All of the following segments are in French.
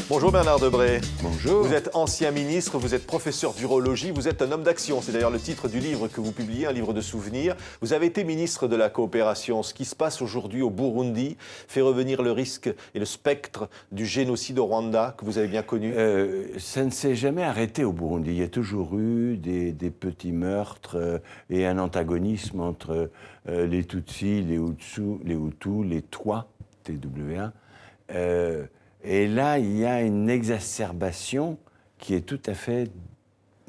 Bonjour Bernard Debré. Bonjour. Vous êtes ancien ministre, vous êtes professeur d'urologie, vous êtes un homme d'action. C'est d'ailleurs le titre du livre que vous publiez, un livre de souvenirs. Vous avez été ministre de la coopération. Ce qui se passe aujourd'hui au Burundi fait revenir le risque et le spectre du génocide au Rwanda que vous avez bien connu. Ça ne s'est jamais arrêté au Burundi. Il y a toujours eu des petits meurtres et un antagonisme entre les Tutsis, les Hutus, les Twa, TWA. Et là, il y a une exacerbation qui est tout à fait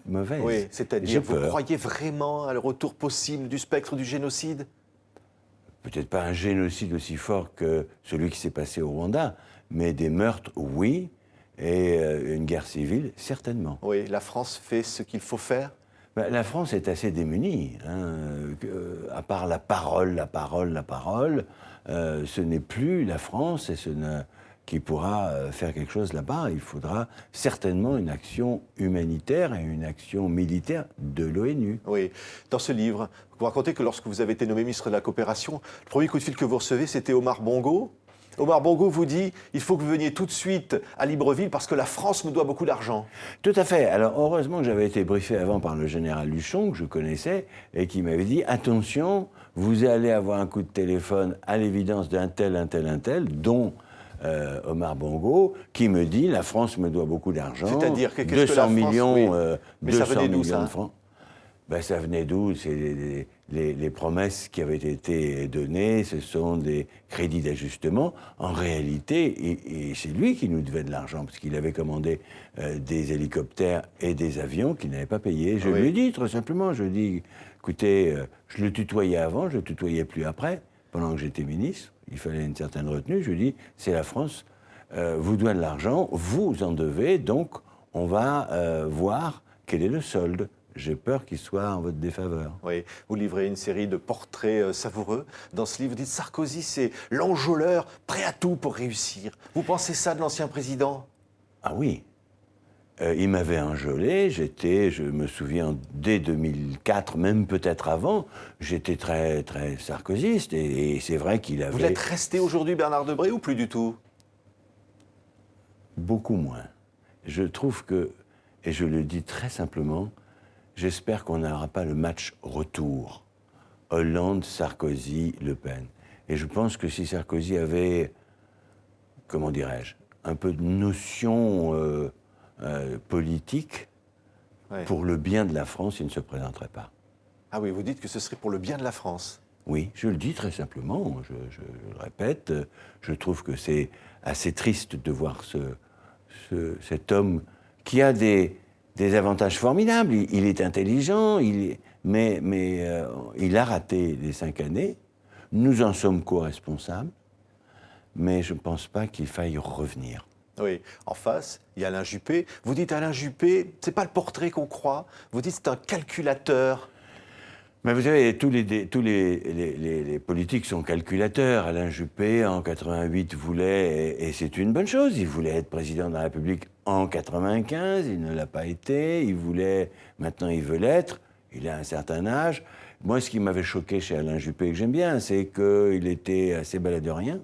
mauvaise. Oui, c'est-à-dire, vous croyez vraiment à le retour possible du spectre du génocide ? Peut-être pas un génocide aussi fort que celui qui s'est passé au Rwanda, mais des meurtres, oui, et une guerre civile, certainement. Oui, la France fait ce qu'il faut faire ? La France est assez démunie, à part la parole, ce n'est plus la France qui pourra faire quelque chose là-bas. Il faudra certainement une action humanitaire et une action militaire de l'ONU. Oui. Dans ce livre, vous racontez que lorsque vous avez été nommé ministre de la Coopération, le premier coup de fil que vous recevez, c'était Omar Bongo. Omar Bongo vous dit « Il faut que vous veniez tout de suite à Libreville parce que la France me doit beaucoup d'argent ». Tout à fait. Alors, heureusement que j'avais été briefé avant par le général Luchon, que je connaissais, et qui m'avait dit « Attention, vous allez avoir un coup de téléphone à l'évidence d'un tel, dont... Omar Bongo, qui me dit la France me doit beaucoup d'argent. C'est-à-dire que 200 millions, oui. Mais 200 ça venait d'où, millions ça de francs. Ben, ça venait d'où? C'est les promesses qui avaient été données, ce sont des crédits d'ajustement. En réalité, et c'est lui qui nous devait de l'argent, parce qu'il avait commandé des hélicoptères et des avions qu'il n'avait pas payés. Je lui ai dit, très simplement, je lui ai dit, écoutez, je le tutoyais avant, je le tutoyais plus après, pendant que j'étais ministre. Il fallait une certaine retenue. Je lui dis, c'est la France, vous doit de l'argent, vous en devez, donc on va voir quel est le solde. J'ai peur qu'il soit en votre défaveur. Oui, vous livrez une série de portraits savoureux. Dans ce livre, vous dites Sarkozy, c'est l'enjôleur, prêt à tout pour réussir. Vous pensez ça de l'ancien président ? Ah oui. Il m'avait enjôlé, je me souviens, dès 2004, même peut-être avant, j'étais très, très sarkozyste, et c'est vrai qu'il avait... Vous l'êtes resté aujourd'hui, Bernard Debré, ou plus du tout ? Beaucoup moins. Je trouve que, et je le dis très simplement, j'espère qu'on n'aura pas le match retour. Hollande, Sarkozy, Le Pen. Et je pense que si Sarkozy avait, comment dirais-je, un peu de notion... politique, ouais. Pour le bien de la France, il ne se présenterait pas. Ah oui, vous dites que ce serait pour le bien de la France. Oui, je le dis très simplement, je le répète, je trouve que c'est assez triste de voir cet homme qui a des avantages formidables. Il est intelligent, mais il a raté les 5 années. Nous en sommes co-responsables, mais je ne pense pas qu'il faille revenir. Oui, en face, il y a Alain Juppé. Vous dites Alain Juppé, c'est pas le portrait qu'on croit. Vous dites c'est un calculateur. Mais vous savez, tous les politiques sont calculateurs. Alain Juppé, en 88, voulait, et c'est une bonne chose, il voulait être président de la République en 95, il ne l'a pas été, maintenant il veut l'être, il a un certain âge. Moi, ce qui m'avait choqué chez Alain Juppé, que j'aime bien, c'est qu'il était assez baladurien.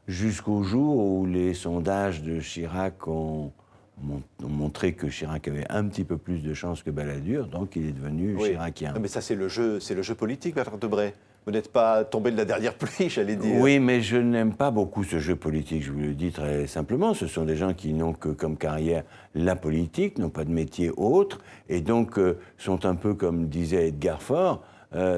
Jusqu'au jour où les sondages de Chirac ont montré que Chirac avait un petit peu plus de chance que Balladur, donc il est devenu chiracien. Mais ça, c'est le jeu politique, Bernard Debré. Vous n'êtes pas tombé de la dernière pluie, j'allais dire. Oui, mais je n'aime pas beaucoup ce jeu politique, je vous le dis très simplement. Ce sont des gens qui n'ont que comme carrière la politique, n'ont pas de métier autre, et donc sont un peu comme disait Edgar Faure,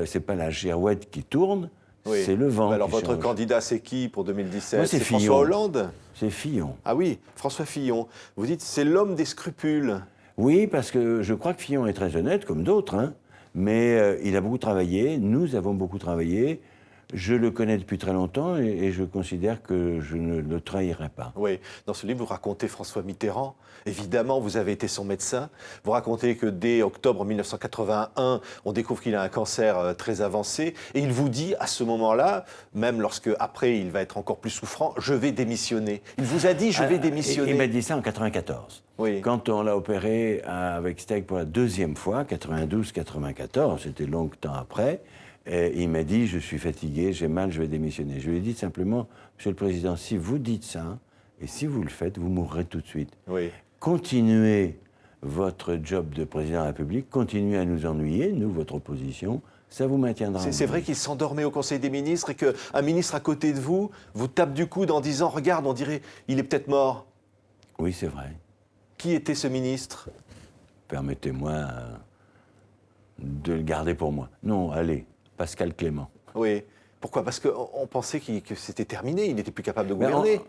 c'est pas la girouette qui tourne, oui. C'est le vent. Mais alors, qui votre change. Candidat, c'est qui pour 2017? Moi, c'est François Hollande? C'est Fillon. Ah oui, François Fillon. Vous dites, c'est l'homme des scrupules. Oui, parce que je crois que Fillon est très honnête, comme d'autres, mais il a beaucoup travaillé, nous avons beaucoup travaillé. Je le connais depuis très longtemps et je considère que je ne le trahirai pas. Oui, dans ce livre, vous racontez François Mitterrand. Évidemment, vous avez été son médecin. Vous racontez que dès octobre 1981, on découvre qu'il a un cancer très avancé. Et il vous dit, à ce moment-là, même lorsque après il va être encore plus souffrant, je vais démissionner. Il vous a dit, je vais démissionner. Il m'a dit ça en 94. Oui. Quand on l'a opéré avec Steg pour la deuxième fois, 92-94, c'était longtemps après, et il m'a dit, je suis fatigué, j'ai mal, je vais démissionner. Je lui ai dit simplement, Monsieur le Président, si vous dites ça, Et si vous le faites, vous mourrez tout de suite. Oui. Continuez votre job de président de la République, continuez à nous ennuyer, nous, votre opposition, ça vous maintiendra. C'est vrai qu'il s'endormait au Conseil des ministres et qu'un ministre à côté de vous vous tape du coude en disant « Regarde, on dirait, il est peut-être mort ». Oui, c'est vrai. Qui était ce ministre? Permettez-moi de le garder pour moi. Non, allez, Pascal Clément. Oui. Pourquoi? Parce qu'on pensait que c'était terminé, il n'était plus capable de gouverner.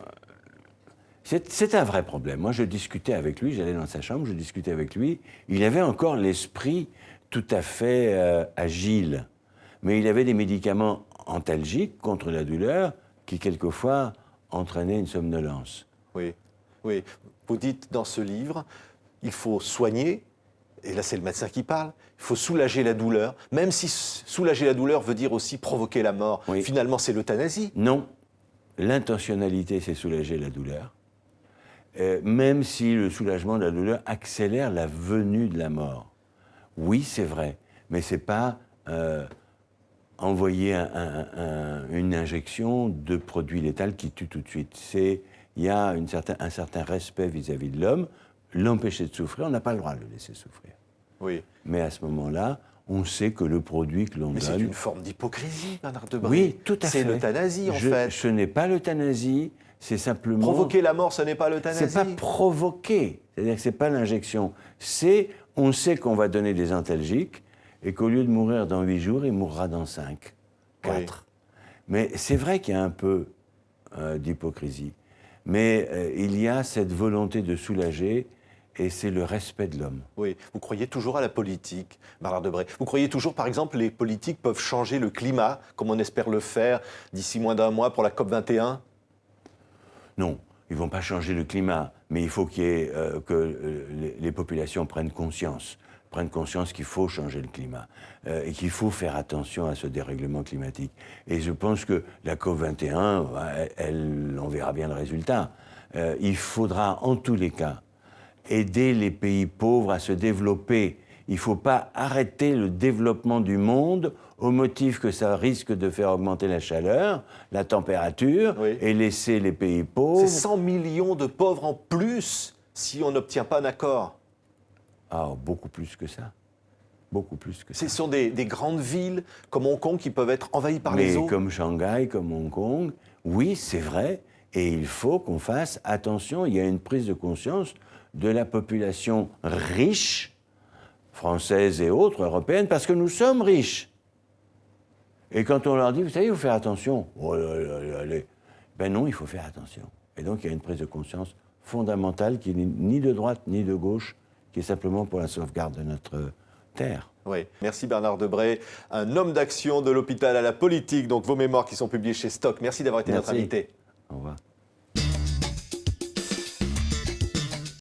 C'est un vrai problème. Moi, je discutais avec lui, j'allais dans sa chambre, je discutais avec lui. Il avait encore l'esprit tout à fait agile. Mais il avait des médicaments antalgiques contre la douleur qui, quelquefois, entraînaient une somnolence. Oui, oui. Vous dites dans ce livre, il faut soigner, et là c'est le médecin qui parle, il faut soulager la douleur, même si soulager la douleur veut dire aussi provoquer la mort. Oui. Finalement, c'est l'euthanasie. Non, l'intentionnalité, c'est soulager la douleur. Même si le soulagement de la douleur accélère la venue de la mort. Oui, c'est vrai, mais ce n'est pas envoyer une injection de produit létal qui tue tout de suite. Il y a un certain respect vis-à-vis de l'homme. L'empêcher de souffrir, on n'a pas le droit de le laisser souffrir. Oui. Mais à ce moment-là, on sait que le produit que l'on donne... Mais c'est une forme d'hypocrisie, Bernard Debré. Oui, tout à fait. C'est l'euthanasie, en fait. Ce n'est pas l'euthanasie, c'est simplement... Provoquer la mort, ce n'est pas l'euthanasie. C'est pas provoquer, c'est-à-dire que c'est pas l'injection. On sait qu'on va donner des antalgiques et qu'au lieu de mourir dans 8 jours, il mourra dans 5, 4. Oui. Mais c'est vrai qu'il y a un peu d'hypocrisie. Mais il y a cette volonté de soulager et c'est le respect de l'homme. Oui. Vous croyez toujours à la politique, Bernard Debré? Vous croyez toujours, par exemple, les politiques peuvent changer le climat, comme on espère le faire d'ici moins d'un mois pour la COP21? Non, ils ne vont pas changer le climat, mais il faut que les populations prennent conscience qu'il faut changer le climat et qu'il faut faire attention à ce dérèglement climatique. Et je pense que la COP21, on verra bien le résultat. Il faudra en tous les cas aider les pays pauvres à se développer. Il ne faut pas arrêter le développement du monde au motif que ça risque de faire augmenter la chaleur, la température, oui, et laisser les pays pauvres... C'est 100 millions de pauvres en plus si on n'obtient pas un accord. Ah, beaucoup plus que ça. Beaucoup plus que ça. Ce sont des grandes villes comme Hong Kong qui peuvent être envahies par les eaux. Mais comme Shanghai, comme Hong Kong, oui, c'est vrai. Et il faut qu'on fasse attention. Il y a une prise de conscience de la population riche, française et autres, européenne, parce que nous sommes riches. Et quand on leur dit, vous savez, il faut faire attention. Oh là là, allez. Ben non, il faut faire attention. Et donc, il y a une prise de conscience fondamentale qui n'est ni de droite ni de gauche, qui est simplement pour la sauvegarde de notre terre. Oui, merci Bernard Debré, un homme d'action de l'hôpital à la politique, donc vos mémoires qui sont publiées chez Stock. Merci d'avoir été notre invité. Au revoir.